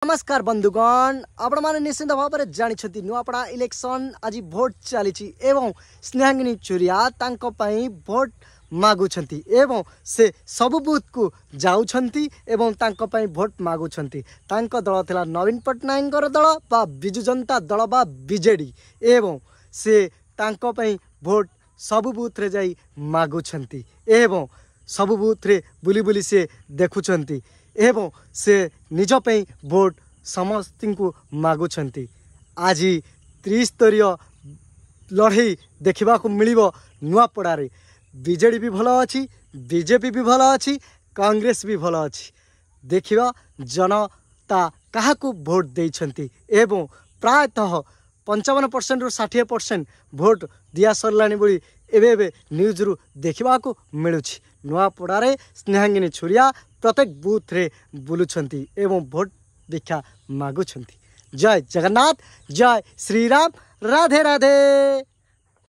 नमस्कार बंधुगण आपण माने निश्चिंत भाव में जानी नुआपड़ा इलेक्शन आज भोट चली एवं स्नेहांगिनी चुरिया तांको पई भोट मागुछंती एवं से सब बूथ को जाउछंती एवं तांको पई भोट मागुछंती। तांको दल थिला नवीन पट्टनायक दल बा बिजु जनता दल बा बीजेडी एवं से तांको पई भोट सब बूथ रे जाई मागुछंती एवं सब बूथ रे बुली बुली से देखुछंती एवं से निज पे भोट समस्त को मागुछंती। आज त्रिस्तरीय लड़ई देखा मिलिबो नुआपड़ारे। बीजेडी भी भल अच्छी, बीजेपी भी भल अच्छी, कांग्रेस भी भल अच्छी। देखिबा जनता कहा को भोट देइछंती एवं प्रायतः 55% रु 60% भोट दिया सरलानी बोली एबे न्यूज रु देखा मिलूँ। नुआपड़ारे स्नेहांगिनी छुरिया प्रत्येक बूथ रे बुलुछंती एवं भोट भिक्षा मागुछंती। जय जगन्नाथ, जय श्री राम, राधे राधे।